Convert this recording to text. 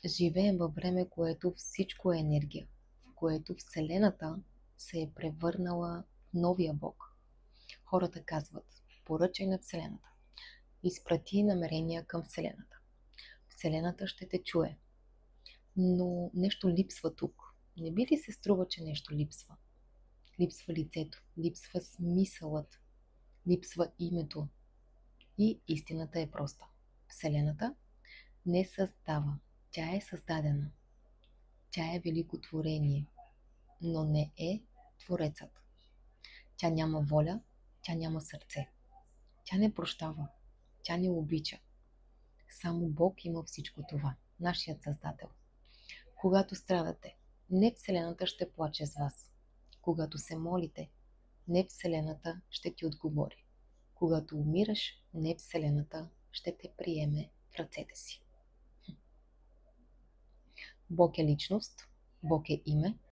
Живеем във време, което всичко е енергия, в което Вселената се е превърнала в новия Бог. Хората казват: поръчай на Вселената, изпрати намерения към Вселената. Вселената ще те чуе. Но нещо липсва тук. Не би ли се струва, че нещо липсва? Липсва лицето, липсва смисълът, липсва името. И истината е проста. Вселената не създава, тя е създадена. Тя е велико творение, но не е Творецът. Тя няма воля, тя няма сърце. Тя не прощава, тя не обича. Само Бог има всичко това, нашият Създател. Когато страдате, не Вселената ще плаче с вас. Когато се молите, не Вселената ще ти отговори. Когато умираш, не Вселената ще те приеме в ръцете си. Бог е личност, Бог е име,